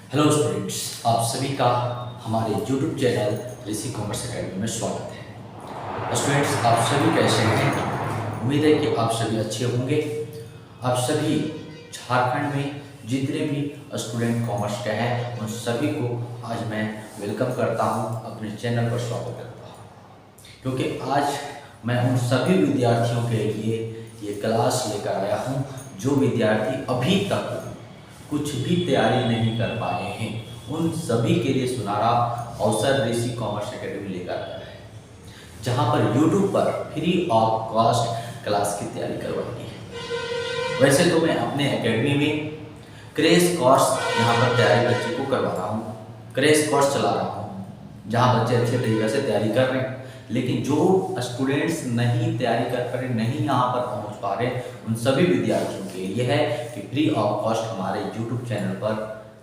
Hello students, आप सभी का हमारे YouTube चैनल ऋषि कॉमर्स एकेडमी में स्वागत है। स्टूडेंट्स, आप सभी कैसे हैं? उम्मीद है कि आप सभी अच्छे होंगे। आप सभी झारखंड में जितने भी स्टूडेंट कॉमर्स के हैं उन सभी को आज मैं वेलकम करता हूं, अपने चैनल पर स्वागत करता हूं, क्योंकि आज मैं उन सभी विद्यार्थियों के लिए ये क्लास लेकर आया हूं जो विद्यार्थी अभी तक कुछ भी तैयारी नहीं कर पाए हैं। उन सभी के लिए सुनहरा अवसर ऋषि कॉमर्स एकेडमी लेकर आया है, जहां पर YouTube पर फ्री ऑफ कॉस्ट क्लास की तैयारी करवाई है। वैसे तो मैं अपने एकेडमी में क्रैश कोर्स यहाँ पर तैयारी बच्चे को करवा रहा हूँ, क्रैश कोर्स चला रहा हूँ, जहाँ बच्चे अच्छे तरीके से तैयारी कर रहे हैं। लेकिन जो स्टूडेंट्स नहीं तैयारी कर पा रहे, नहीं यहाँ पर पहुँच पा रहे, उन सभी विद्यार्थियों के लिए है कि फ्री ऑफ कॉस्ट हमारे YouTube चैनल पर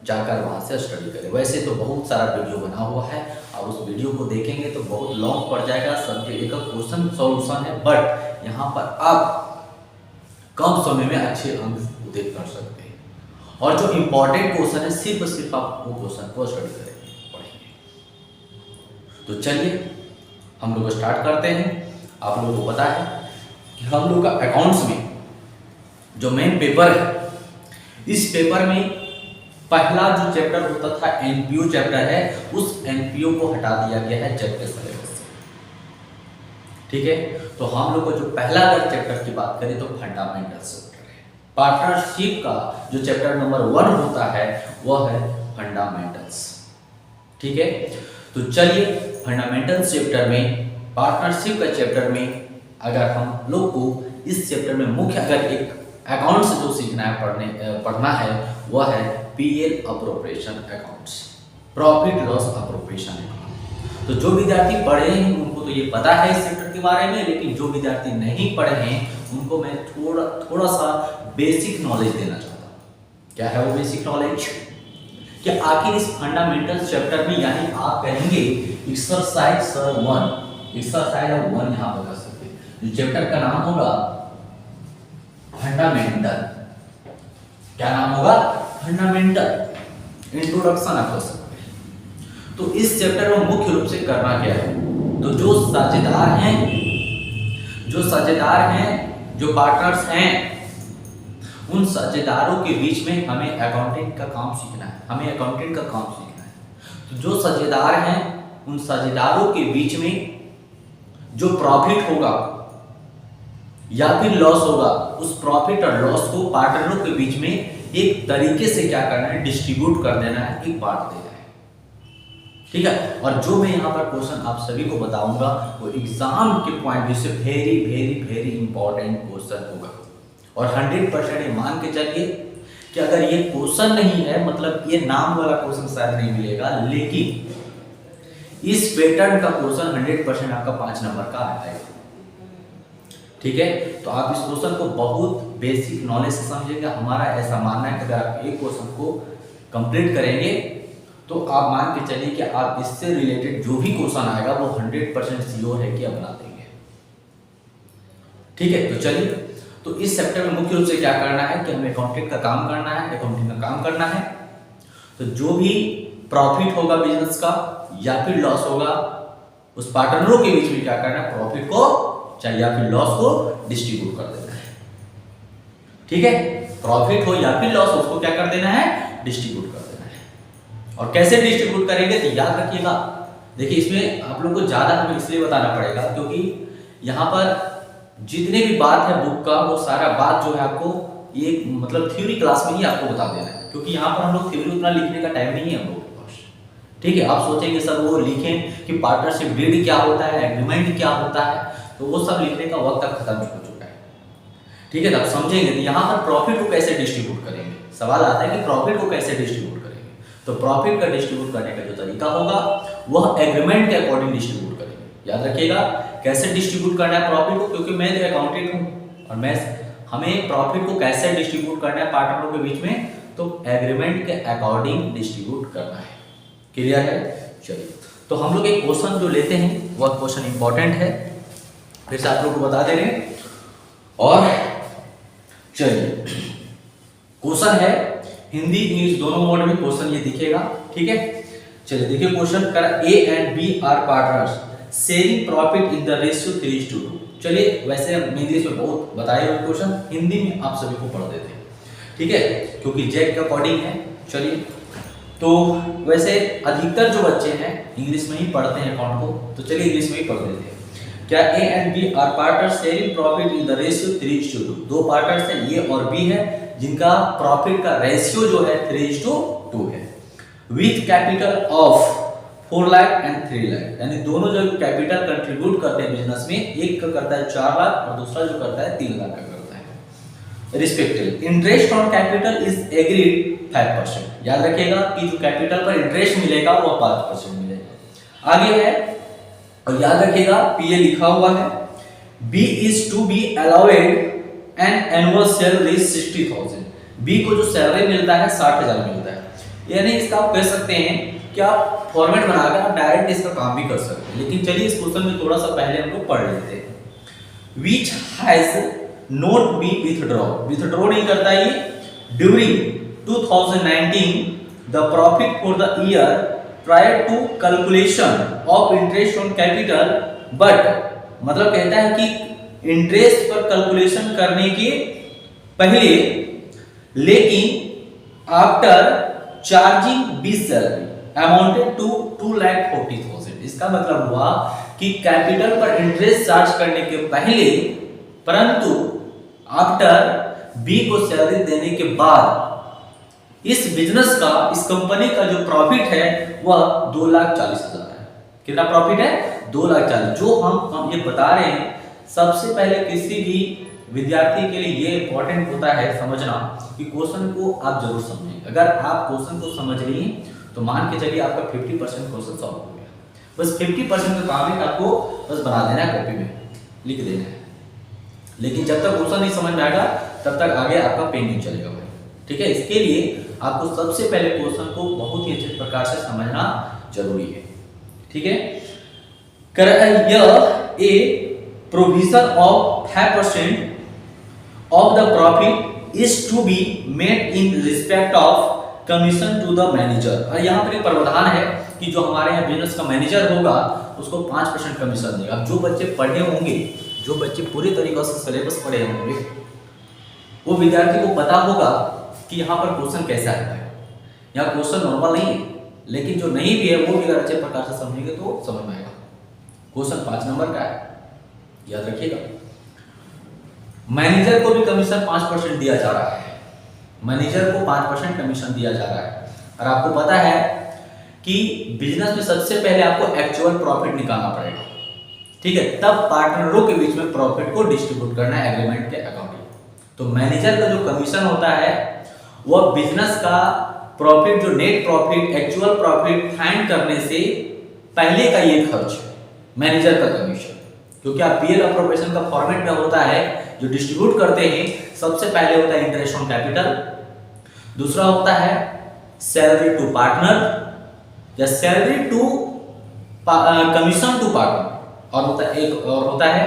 जाकर वहाँ से स्टडी करें। वैसे तो बहुत सारा वीडियो बना हुआ है, आप उस वीडियो को देखेंगे तो बहुत लॉन्ग पड़ जाएगा, सब्जेक्ट एक क्वेश्चन सॉल्यूशन है, बट यहाँ पर आप कम समय में अच्छे अंक उदित कर सकते हैं। और जो इम्पोर्टेंट क्वेश्चन है सिर्फ आप वो क्वेश्चन को स्टडी करेंगे, पढ़ेंगे। तो चलिए हम लोग स्टार्ट करते हैं। आप लोगों को पता है कि हम लोग का अकाउंट्स में जो मेन पेपर है, इस पेपर में पहला जो चैप्टर होता था एनपीओ चैप्टर है, उस एनपीओ को हटा दिया गया है चैप्टर सिलेबस से। ठीक है, तो हम लोग को जो पहला अगर चैप्टर की बात करें तो फंडामेंटल्स चैप्टर है। पार्टनरशिप का जो चैप्टर नंबर 1 होता है वह है फंडामेंटल्स। ठीक है, तो चलिए फंडामेंटल्स चैप्टर में, पार्टनरशिप का चैप्टर में अगर हम लोग को इस चैप्टर में मुख्य अगर एक अकाउंट से जो सीखना है, पढ़ना है, वह है PL appropriation accounts, profit loss appropriation account. तो जो विद्यार्थी पढ़े हैं उनको तो ये पता है इस चैप्टर के बारे में, लेकिन जो विद्यार्थी नहीं पढ़े हैं उनको मैं थोड़ा सा बेसिक नॉलेज देना चाहता हूँ। क्या है वो बेसिक नॉलेज? कि आखिर इस फंडामेंटल चैप्टर में, यानी आप कहेंगे एक्सरसाइज 1, एक्सरसाइज 1 यहाँ पर कर सकते हैं। जो चैप्टर का नाम होगा फंडामेंटल, क्या नाम होगा? फंडामेंटल इंट्रोडक्शन आप कर सकते हैं। तो इस चैप्टर में मुख्य रूप से करना क्या है? तो जो साझेदार हैं, जो पार्टनर्स हैं, उन साझेदारों के बीच में हमें अकाउंटिंग का काम सीखना है, हमें अकाउंटिंग का काम सीखना है। तो जो साझेदार हैं, उन साझेदारों के बीच में जो प्रॉफिट होगा या फिर लॉस होगा, उस प्रॉफिट और लॉस को पार्टनरों के बीच में एक तरीके से क्या करना है? डिस्ट्रीब्यूट कर देना है, एक बांट देना है। ठीक है, और जो मैं यहाँ पर क्वेश्चन आप सभी को बताऊंगा वो एग्जाम के पॉइंट व्यू से very very very important question होगा। और 100% ये मान के चलिए कि अगर ये क्वेश्चन नहीं है, मतलब ये नाम वाला क्वेश्चन शायद नहीं मिलेगा, लेकिन इस पैटर्न का क्वेश्चन 100% आपका 5 नंबर का आएगा। ठीक है, तो आप इस क्वेश्चन को बहुत बेसिक नॉलेज से समझेंगे। हमारा ऐसा मानना है कि अगर आप एक क्वेश्चन को कंप्लीट करेंगे तो आप मान के चलिए कि आप इससे रिलेटेड जो भी क्वेश्चन आएगा वो 100% श्योर है कि आप बना देंगे। ठीक है, तो चलिए, तो इस चैप्टर में मुख्य रूप से क्या करना है कि हमें अकाउंटिंग का काम करना है, अकाउंटिंग का काम करना है। तो जो भी प्रॉफिट होगा बिजनेस का या फिर लॉस होगा, उस पार्टनरों के बीच में क्या करना है? प्रॉफिट को चाहे या फिर लॉस को डिस्ट्रीब्यूट कर देना है। ठीक है, प्रॉफिट हो या फिर लॉस, उसको क्या कर देना है? डिस्ट्रीब्यूट कर देना है। और कैसे डिस्ट्रीब्यूट करेंगे तो याद रखिएगा, देखिए इसमें आप लोग को ज्यादा हमें इसलिए बताना पड़ेगा क्योंकि यहाँ पर जितने भी बात है बुक का, वो सारा बात जो है आपको ये मतलब थ्योरी क्लास में ही आपको बता देना है, क्योंकि यहाँ पर हम लोग थ्योरी उतना लिखने का टाइम नहीं है हम लोग के पास। ठीक है, आप सोचेंगे सर वो लिखें कि पार्टनरशिप डीड क्या होता है, एग्रीमेंट क्या होता है, तो वो सब लिखने का वक्त अब खत्म हो चुका है। ठीक है, तो आप समझेंगे तो यहाँ पर प्रॉफिट को कैसे डिस्ट्रीब्यूट करेंगे, सवाल आता है कि प्रॉफिट को कैसे डिस्ट्रीब्यूट करेंगे। तो प्रॉफिट का डिस्ट्रीब्यूट करने का जो तरीका होगा वह एग्रीमेंट के अकॉर्डिंग डिस्ट्रीब्यूट करेंगे। याद रखिएगा कैसे डिस्ट्रीब्यूट करना है प्रॉफिट को, क्योंकि मैं तो अकाउंटेंट हूँ और हमें प्रॉफिट को कैसे डिस्ट्रीब्यूट करना है पार्टनरों के बीच में, तो एग्रीमेंट के अकॉर्डिंग डिस्ट्रीब्यूट करना है। क्लियर है? चलिए, तो हम लोग एक क्वेश्चन जो लेते हैं वह क्वेश्चन इंपॉर्टेंट है, फिर से आप लोग को बता दे रहे हैं। और चलिए क्वेश्चन है हिंदी इंग्लिश दोनों मोड में क्वेश्चन ये दिखेगा। ठीक है, चलिए देखिए क्वेश्चन कर A and B are partners sharing profit in the ratio 3:2। चलिए वैसे हम इंग्लिश में बहुत बताए हुए क्वेश्चन हिंदी में आप सभी को पढ़ देते हैं। ठीक है, क्योंकि जेक के अकॉर्डिंग है। चलिए तो वैसे अधिकतर जो बच्चे हैं इंग्लिश में ही पढ़ते हैं अकाउंट को, तो चलिए इंग्लिश में ही पढ़ देते हैं। क्या A and B are partners sharing profit in the ratio 3:2। दो पार्टनर्स हैं ए और बी है जिनका प्रॉफिट का रेशियो जो है 3:2 है। With capital of 4 lakh and 3 lakh, यानी दोनों जो कैपिटल कंट्रीब्यूट करते हैं बिजनेस में, एक का करता है 4 लाख और दूसरा जो करता है 3 लाख का करता है respectively. Interest on capital is agreed 5%। याद रखिएगा कि जो कैपिटल पर इंटरेस्ट मिलेगा वो 5% मिलेगा। आगे है और याद रखिएगा पीए लिखा हुआ है। B is to be allowed an annual salary 60,000। B को जो सैलरी मिलता है 60,000 मिलता है। यानी इसका आप कह सकते हैं कि आप फॉर्मेट बनाकर आप डायरेक्ट इसका काम भी कर सकते हैं, लेकिन चलिए इस क्वेश्चन में थोड़ा सा पहले हम लोग पढ़ लेते हैं। Which has not be withdraw नहीं करता ये during 2019 the profit for the year prior to calculation of interest on capital, but मतलब कहता है कि इंटरेस्ट पर कैलकुलेशन करने के पहले, लेकिन after charging B salary amounted to 2,40,000। इसका मतलब हुआ कि कैपिटल पर इंटरेस्ट चार्ज करने के पहले, परंतु आफ्टर बी को सैलरी देने के बाद इस बिजनेस का, इस कंपनी का जो प्रॉफिट है वह 2,40,000 है। कितना प्रॉफिट है? 2,40,000। जो हम ये बता रहे हैं, सबसे पहले किसी भी विद्यार्थी के लिए ये इंपॉर्टेंट होता है समझना कि क्वेश्चन को आप जरूर समझें। अगर आप क्वेश्चन को समझ लिए तो मान के चलिए आपका 50% क्वेश्चन सॉल्व हो गया। बस 50% का काम है आपको बस बना देना है, कॉपी में लिख देना है। लेकिन जब तक क्वेश्चन नहीं समझ में आएगा तब तक आगे आपका पेन नहीं चलेगा भाई। ठीक है, इसके लिए आपको सबसे पहले क्वेश्चन को बहुत ही अच्छे प्रकार से समझना जरूरी है। ठीक है, यह ए provision of 5% of the profit is to be made in respect of commission to the manager। और यहाँ पर एक प्रावधान है कि जो हमारे यहाँ बिजनेस का मैनेजर होगा उसको 5% कमीशन देगा। अब जो बच्चे पढ़े होंगे, जो बच्चे पूरी तरीके से सिलेबस पढ़े होंगे, वो विद्यार्थी को पता होगा कि यहाँ पर क्वेश्चन कैसा आता है। यहाँ क्वेश्चन नॉर्मल नहीं है, लेकिन जो नहीं भी है वो भी अगर अच्छे प्रकार से समझेंगे तो समझ में आएगा। क्वेश्चन 5 नंबर का है, याद रखिएगा। मैनेजर को भी कमीशन 5% दिया जा रहा है। मैनेजर को 5% कमीशन दिया जा रहा है। और आपको पता है कि बिजनेस में सबसे पहले आपको एक्चुअल प्रॉफिट निकालना पड़ेगा। ठीक है, तब पार्टनरों के बीच में प्रॉफिट को डिस्ट्रीब्यूट करना है एग्रीमेंट के अकॉर्डिंग। तो मैनेजर का जो कमीशन होता है वह बिजनेस का प्रॉफिट, जो net profit, actual profit find करने से पहले का ये खर्च है मैनेजर का कमीशन। क्योंकि आप पीएल अप्रोप्रिएशन का फॉर्मेट में होता है, जो डिस्ट्रीब्यूट करते हैं, सबसे पहले होता है इंटरेस्ट ऑन कैपिटल, दूसरा होता है सैलरी टू पार्टनर या salary to commission to partner, और होता है एक और होता है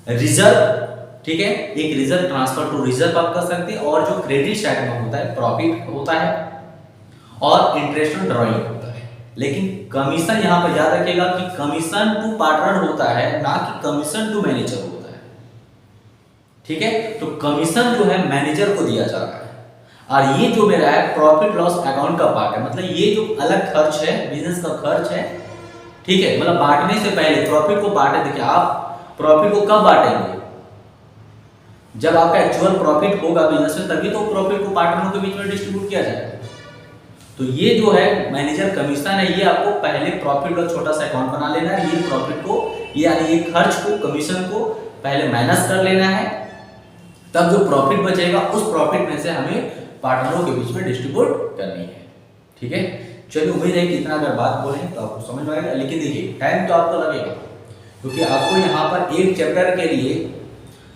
रिजर्व। ठीक है, एक रिजर्व ट्रांसफर टू रिजर्व आप कर सकते हैं, और जो क्रेडिट साइड में होता है प्रॉफिट होता है, और इंटरेस्ट ऑन ड्रॉइंग होता है। लेकिन कमीशन यहाँ पर याद रखिएगा कि कमीशन टू पार्टनर होता है, ना कि कमीशन टू मैनेजर होता है। ठीक है, तो कमीशन जो है मैनेजर को दिया जा रहा है, और ये जो मेरा है प्रॉफिट लॉस अकाउंट का पार्ट है। मतलब ये जो अलग खर्च है, बिजनेस का खर्च है। ठीक है, मतलब बांटने से पहले प्रॉफिट को बांटे। देखिए, आप प्रॉफिट को कब बांटेंगे? जब आपका एक्चुअल प्रॉफिट होगा बिजनेस में, तभी तो प्रॉफिट को पार्टनरों के बीच में डिस्ट्रीब्यूट किया जाएगा। तो ये जो है मैनेजर कमीशन है, ये आपको पहले प्रॉफिट का छोटा सा अकाउंट बना लेना है। ये प्रॉफिट को, यानी ये खर्च को, कमीशन को पहले माइनस कर लेना है, तब जो प्रॉफिट बचेगा उस प्रॉफिट में से हमें पार्टनरों के बीच में डिस्ट्रीब्यूट करनी है। ठीक है, चलिए उम्मीद है कि इतना अगर बात बोलें तो आपको समझ में आएगा। लेकिन देखिए टाइम तो आपको लगेगा, क्योंकि आपको यहाँ पर एक चैप्टर के लिए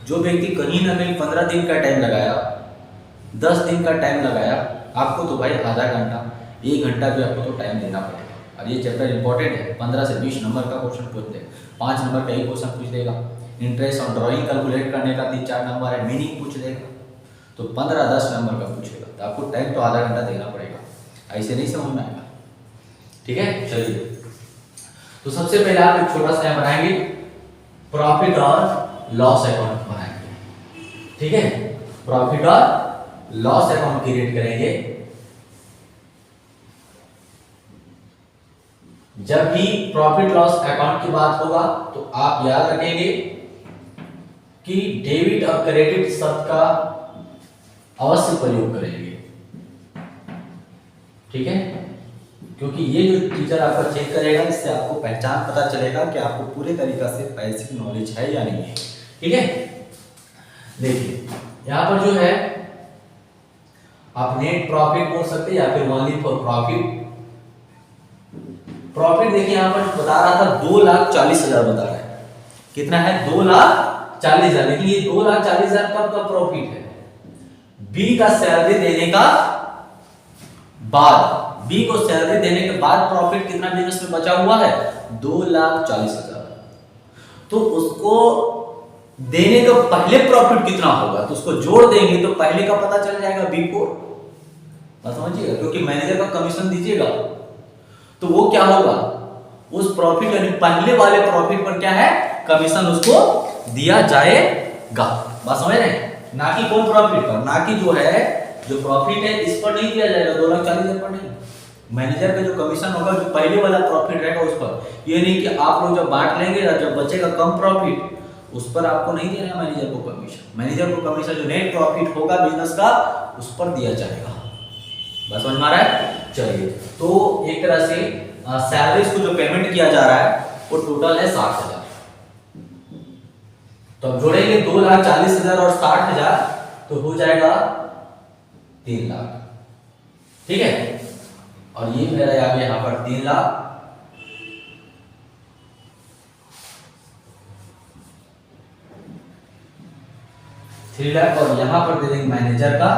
जो व्यक्ति कहीं ना कहीं 15 दिन का टाइम लगाया, 10 दिन का टाइम लगाया, आपको तो भाई आधा घंटा 1 घंटा भी आपको तो टाइम देना पड़ेगा। और ये चैप्टर इंपॉर्टेंट है, 15 से 20 नंबर का क्वेश्चन पूछ दे, 5 नंबर का एक क्वेश्चन पूछ देगा, इंटरेस्ट और ड्राइंग कैलकुलेट करने का 3-4 नंबर है, मीनिंग पूछ देगा, तो 15-10 नंबर का पूछेगा। तो आपको टाइम तो आधा घंटा देना पड़ेगा, ऐसे नहीं समझ में आएगा। ठीक है, चलिए तो सबसे पहले आप एक छोटा सा बनाएंगे प्रॉफिट और लॉस अकाउंट बनाएंगे। ठीक है, प्रॉफिट और लॉस अकाउंट क्रिएट करेंगे। जब भी प्रॉफिट लॉस अकाउंट की बात होगा तो आप याद रखेंगे कि डेबिट और क्रेडिट शब्द का अवश्य प्रयोग करेंगे। ठीक है, क्योंकि ये जो टीचर आपका चेक करेगा इससे आपको पहचान पता चलेगा कि आपको पूरे तरीका से बेसिक नॉलेज है या नहीं है। ठीक है, देखिए यहां पर जो है आप नेट प्रॉफिट बोल सकते हैं या फिर ओनली फॉर प्रॉफिट। प्रॉफिट देखिए यहां पर बता रहा था 2,40,000 बता रहा है। कितना है? 2,40,000। लेकिन ये 2,40,000 कब का प्रॉफिट है? बी का सैलरी देने का बाद, बी को सैलरी देने के बाद प्रॉफिट कितना बिजनेस में बचा हुआ है? 2,40,000। तो उसको देने का पहले प्रॉफिट कितना होगा तो उसको जोड़ देंगे तो पहले का पता चल जाएगा बिफोर। बात समझिएगा, क्योंकि मैनेजर का कमीशन दीजिएगा तो वो क्या होगा, उस प्रॉफिट यानी पहले वाले प्रॉफिट पर क्या है, कमीशन उसको दिया जाएगा। बात समझ रहे हैं? ना कि कौन प्रॉफिट पर, ना कि जो है जो प्रॉफिट है इस पर नहीं दिया जाएगा 2,40,000 पर नहीं। मैनेजर का जो कमीशन होगा जो पहले वाला प्रॉफिट रहेगा उस पर। ये नहीं कि आप लोग जब बांट लेंगे और जब बचेगा कम प्रॉफिट उस पर आपको नहीं देना मैनेजर को कमीशन। मैनेजर को कमीशन जो नेट प्रॉफिट होगा बिजनेस का उस पर दिया जाएगा। बस समझ में आ रहा है? चलिए, तो एक तरह से सैलरीज को जो पेमेंट किया जा रहा है वो टोटल है 60,000। तो अब जोड़ेंगे 2,40,000 और 60,000 तो हो जाएगा 3 लाख। ठीक है, और ये मेरा यहाँ पर 3 लाख। और यहां पर दे देंगे मैनेजर का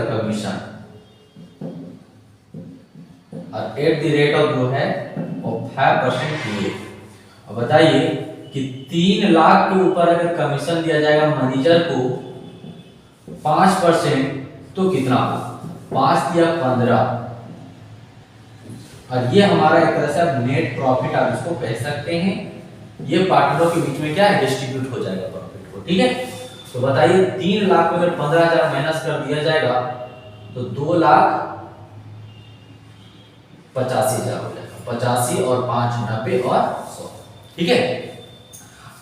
कमीशन और एट द रेट ऑफ जो है वो 5% दिए। अब बताइए कि 3 लाख के ऊपर अगर कमीशन दिया जाएगा मैनेजर को 5% तो कितना होगा? 5 या 15। और ये हमारा एक तरह से अब नेट प्रॉफिट आप इसको कह सकते हैं। ये पार्टनरों के बीच में क्या है, डिस्ट्रीब्यूट हो जाएगा प्रॉफिट को। ठीक है, तो बताइए 3 लाख में अगर 15,000 माइनस कर दिया जाएगा तो 2,85,000 हो जाएगा। 85 और 5 90 और 100। ठीक है,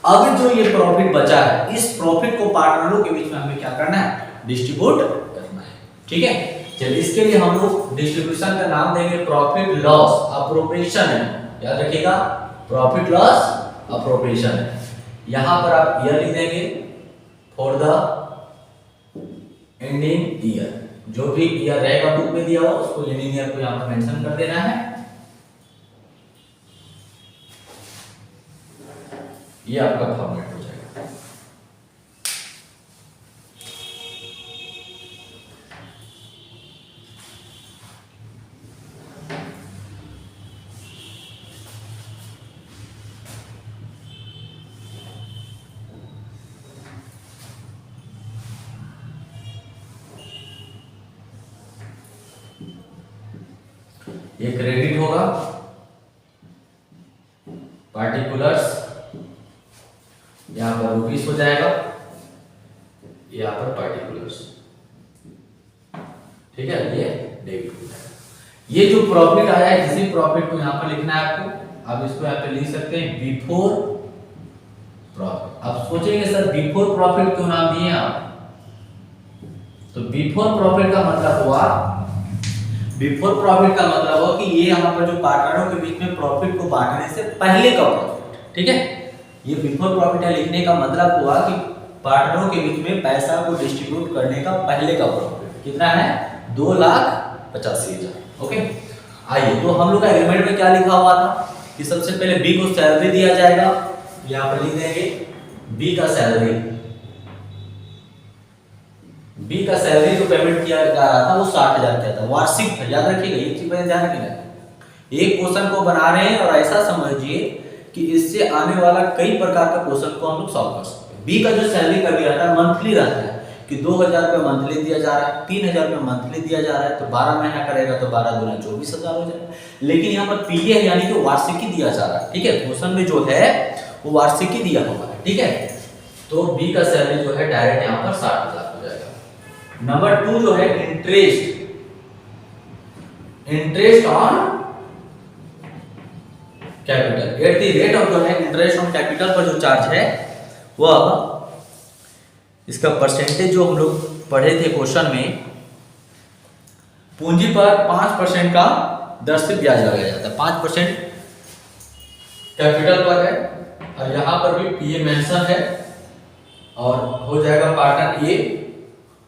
अब जो ये प्रॉफिट बचा है इस प्रॉफिट को पार्टनरों के बीच में हमें क्या करना है, डिस्ट्रीब्यूट करना है। ठीक है, चलिए इसके लिए हम लोग डिस्ट्रीब्यूशन का नाम देंगे प्रॉफिट लॉस अप्रोप्रिएशन है। याद रखिएगा, प्रॉफिट लॉस अप्रोप्रिएशन है। यहां पर आप ईयर लिख देंगे फॉर द एंडिंग ईयर। जो भी ईयर रहेगा बुक में दिया हुआ उसको एंडिंग ईयर को यहां पर मेंशन कर देना है। ये आपका फॉर्मेट हो जाएगा। ये क्रेडिट होगा, पार्टिकुलर्स यहां पर रुपीस हो जाएगा, यहां पर पार्टिकुलर्स। ठीक है, ये डेबिट हो जाएगा। ये जो प्रॉफिट आया है इसी प्रॉफिट को यहां पर लिखना है आपको। अब इसको यहां पे लिख सकते हैं बिफोर प्रॉफिट। अब सोचेंगे सर बिफोर प्रॉफिट क्यों नाम दिए आप? तो बिफोर प्रॉफिट का मतलब हुआ, बिफोर प्रॉफिट का मतलब हो कि ये यहाँ पर जो पार्टनरों के बीच में प्रॉफिट को बांटने से पहले का प्रॉफिट। ठीक है, ये बिफोर प्रॉफिट है लिखने का मतलब हुआ कि पार्टनरों के बीच में पैसा को डिस्ट्रीब्यूट करने का पहले का प्रॉफिट कितना है, 2,85,000। ओके, आइए तो हम लोग का एग्रीमेंट में क्या लिखा हुआ था कि सबसे पहले बी को सैलरी दिया जाएगा। यहाँ पर लिख देंगे बी का सैलरी। बी का सैलरी जो पेमेंट किया जा रहा था वो 60,000 का था, वार्षिक था। याद रखिएगा, ये चीज ध्यान रखिएगा। एक क्वेश्चन को बना रहे हैं और ऐसा समझिए कि इससे आने वाला कई प्रकार का क्वेश्चन को हम लोग सॉल्व कर सकते हैं। बी का जो सैलरी का भी रहता है मंथली रहता है, कि 2,000 रुपये मंथली दिया जा रहा है, 3,000 रुपये मंथली दिया जा रहा है, तो 12 महीना करेगा तो 12 दूना 24,000 हो जाएगा। लेकिन यहाँ पर पीए है यानी कि वार्षिकी दिया जा रहा है, ठीक है, क्वेश्चन में जो है वो वार्षिकी दिया हुआ है, ठीक है। तो बी का सैलरी जो है डायरेक्ट यहाँ पर 60,000 हो जाएगा। नंबर 2 जो है interest on capital at the rate of जो है इंटरेस्ट ऑन कैपिटल पर जो चार्ज है वह, इसका परसेंटेज जो हम लोग पढ़े थे क्वेश्चन में, पूंजी पर 5% का दर से ब्याज लगाया जाता है। 5% कैपिटल पर है और यहाँ पर भी पीए मेंशन है और हो जाएगा पार्टनर ए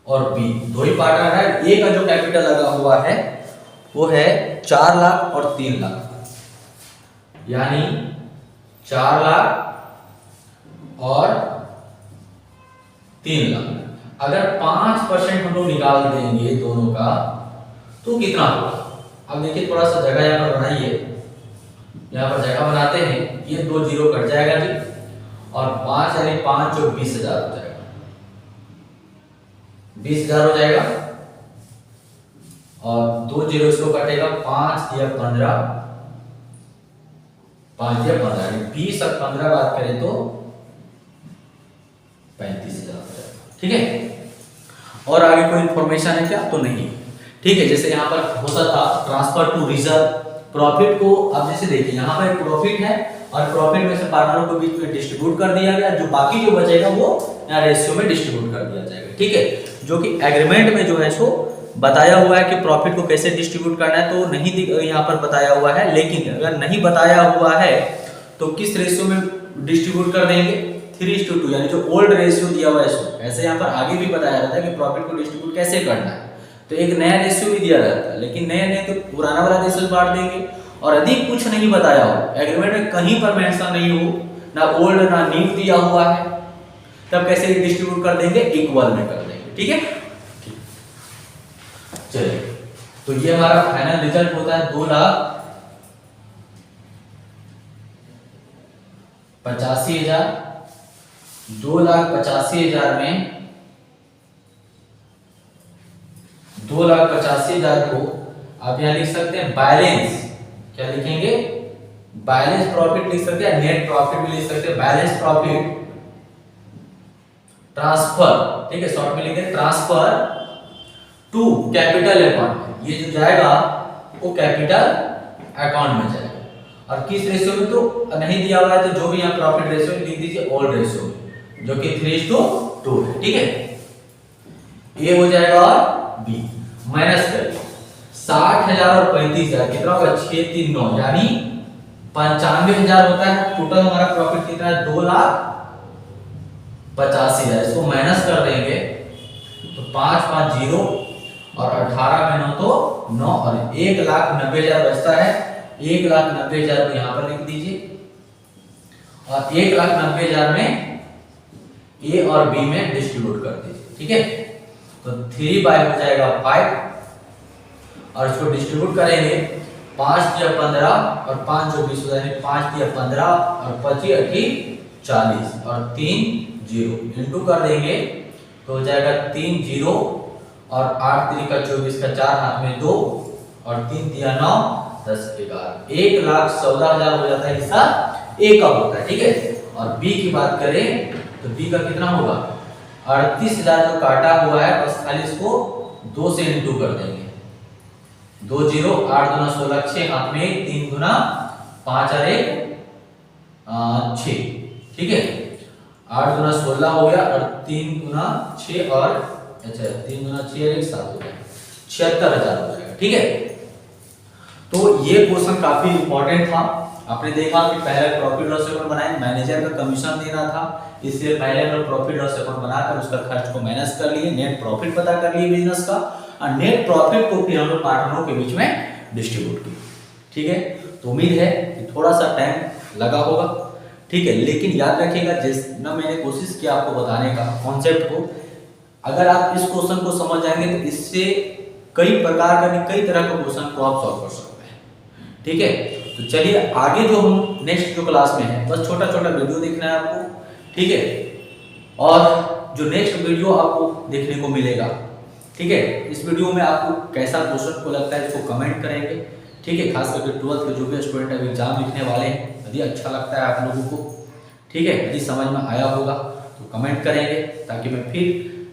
और बी, दो ही पार्टनर है। ए का जो कैपिटल लगा हुआ है वो है 4 लाख और 3 लाख, यानी 4 लाख और 3 लाख। अगर 5% हम लोग निकाल देंगे दोनों का तो कितना होगा? अब देखिए थोड़ा सा जगह यहाँ पर बनाइए, यहाँ पर जगह बनाते हैं, ये 2 जीरो कट जाएगा जी और 5 यानी 5 जो 20,000 हो जाएगा, 20,000 हो जाएगा और 2 जीरो इसको कटेगा, 5 या 15, 5 या 15 यानी 20 और 15 बात करें तो 35,000 हो जाएगा, ठीक है। और आगे कोई इंफॉर्मेशन है क्या? तो नहीं, ठीक है। जैसे यहाँ पर होता था ट्रांसफर टू रिजर्व, प्रॉफिट को अब जैसे देखिए यहाँ पर प्रॉफिट है और प्रॉफिट में से पार्टनरों को बीच में डिस्ट्रीब्यूट कर दिया गया, जो बाकी जो बचेगा वो यहाँ रेशियो में डिस्ट्रीब्यूट कर दिया जाएगा, ठीक है। जो कि एग्रीमेंट में जो है सो बताया हुआ है कि प्रॉफिट को कैसे डिस्ट्रीब्यूट करना है, तो नहीं यहाँ पर बताया हुआ है। लेकिन अगर नहीं बताया हुआ है तो किस रेशियो में डिस्ट्रीब्यूट कर देंगे? 3:2, यानी जो ओल्ड रेशियो दिया हुआ है सो, ऐसे यहाँ पर आगे भी बताया रहता है कि प्रॉफिट को डिस्ट्रीब्यूट कैसे करना है, तो एक नया रेशियो भी दिया रहता है, लेकिन नया नहीं तो पुराना वाला रेशियो बांट देंगे। और अधिक कुछ नहीं बताया हो, एग्रीमेंट में कहीं पर मेंशन नहीं हो, ना ओल्ड ना न्यू दिया हुआ है, तब कैसे डिस्ट्रीब्यूट कर देंगे? इक्वल में कर देंगे, ठीक है। चलिए, तो ये हमारा फाइनल रिजल्ट होता है 2,85,000। 2,85,000 में 2,85,000 को आप यहाँ लिख सकते हैं बैलेंस, क्या लिखेंगे? बैलेंस प्रॉफिट लिख सकते हैं, नेट प्रॉफिट भी लिख सकते हैं। बैलेंस प्रॉफिट ट्रांसफर, ठीक है, शॉर्ट में लिखेंगे ट्रांसफर टू कैपिटल अकाउंट। ये जो जाएगा वो कैपिटल अकाउंट में जाएगा। और किस रेशियो में? तो नहीं दिया हुआ है तो जो भी यहाँ प्रॉफिट रेशियो लिख दीजिए ओल्ड रेशियो, जो कि 3:2 है, ठीक है। ए हो जाएगा और बी माइनस करिए 60,000 और 35,000 कितना होगा? 639, यानी 95,000 होता है। टोटल हमारा प्रॉफिट कितना है? 2,85,000। इसको माइनस कर देंगे तो 5 5 0 और 18 में 9 तो 9 और 1,90,000 बचता है। 1,90,000 को यहाँ पर लिख दीजिए और 1,90,000 में ए और बी में डिस्ट्रीब्यूट कर दीजिए, ठीक है। तो 3 हो जाएगा 5 और इसको डिस्ट्रीब्यूट करेंगे 5 या 15 और 5 जो 20 हो जाएंगे, 5 या 15 और 25 80 40 और 3 0 इंटू कर देंगे तो हो जाएगा 3 0 और 8 3 का 24 का 4 हाथ में 2 और 3 3 9 10 11 1,14,000 हो जाता है। हिस्सा ए का होता है, ठीक है। और बी की बात करें तो बी का कितना होगा? 38,000 जो काटा हुआ है, बस खाली इसको 2 से इंटू कर देंगे। 2 0 8 दूना 16 6 हाथ में 3 दूना 5 और 1 6, ठीक है। 8 दूना 16 हो गया और 3 दूना 6 और अच्छा 3 दूना 6 और 1 7 हो गया, 76,000 हो जाएगा, ठीक है। तो ये क्वेश्चन काफी इंपॉर्टेंट था। आपने देखा कि पहले प्रॉफिट लॉस अकाउंट बनाए, मैनेजर का कमीशन देना था, इसलिए पहले हम लोग प्रॉफिट लॉस अकाउंट बनाकर उसका खर्च को माइनस कर लिए, नेट प्रॉफिट पता कर लिए बिजनेस का, और नेट प्रॉफिट को फिर हम लोग पार्टनरों के बीच में डिस्ट्रीब्यूट किए, ठीक है। तो उम्मीद है कि थोड़ा सा टाइम लगा होगा, ठीक है, लेकिन याद रखिएगा जितना मैंने कोशिश किया आपको बताने का कॉन्सेप्ट को, अगर आप इस क्वेश्चन को समझ जाएंगे तो इससे कई प्रकार का कई तरह का क्वेश्चन को आप सॉल्व कर सकते हैं, ठीक है। तो चलिए आगे जो हम नेक्स्ट जो क्लास में है, बस छोटा छोटा वीडियो देखना है आपको, ठीक है। और जो नेक्स्ट वीडियो आपको देखने को मिलेगा, ठीक है, इस वीडियो में आपको कैसा क्वेश्चन को लगता है इसको कमेंट करेंगे, ठीक है। खास करके 12th के जो भी स्टूडेंट अभी एग्जाम लिखने वाले हैं, यदि अच्छा लगता है आप लोगों को, ठीक है, यदि समझ में आया होगा तो कमेंट करेंगे, ताकि मैं फिर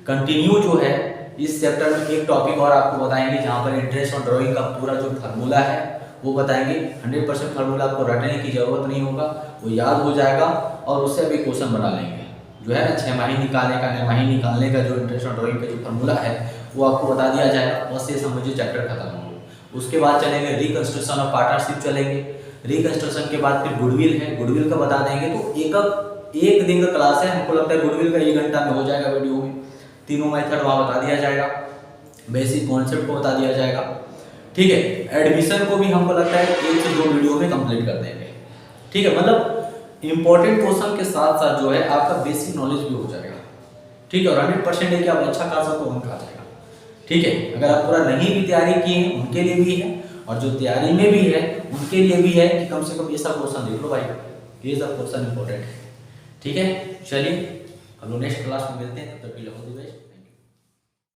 कंटिन्यू जो है इस चैप्टर में एक टॉपिक और आपको बताएंगे जहाँ पर इंटरेस्ट और ड्राइंग का पूरा जो फार्मूला है वो बताएंगे। 100% फार्मूला आपको रटने की जरूरत नहीं होगा, वो याद हो जाएगा और उससे अभी क्वेश्चन बना लेंगे। जो है ना 6 माही निकालने का, 9 माही निकालने का जो इंटरेस्ट और ड्राइंग का जो फार्मूला है वो आपको बता दिया जाएगा। बस ये समझिए चैप्टर खत्म हो। उसके बाद चलेंगे रिकंस्ट्रक्शन ऑफ पार्टनरशिप चलेंगे। रिकंस्ट्रक्शन के बाद फिर गुडविल है, गुडविल का बता देंगे। तो एक दिन का क्लास है, हमको लगता है गुडविल का 1 घंटा में हो जाएगा वीडियो में। तीनों मेथड वहाँ बता दिया जाएगा, बेसिक कॉन्सेप्ट को बता दिया जाएगा, ठीक है। एडमिशन को भी हमको लगता है 1 से 2 वीडियो में कंप्लीट कर देंगे, ठीक है। मतलब इंपॉर्टेंट क्वेश्चन के साथ साथ जो है आपका बेसिक नॉलेज भी हो जाएगा, ठीक है। और 100% है कि आप अच्छा खासा तो अंक आ जाएगा, ठीक है। अगर आप पूरा नहीं भी तैयारी किए हैं उनके लिए भी है, और जो तैयारी में भी है उनके लिए भी है कि कम से कम ये सब क्वेश्चन देख लो भाई, ये सब क्वेश्चन इंपॉर्टेंट है, ठीक है। चलिए हम लोग नेक्स्ट क्लास में मिलते हैं, तब तक के लिए ऑल द बेस्ट।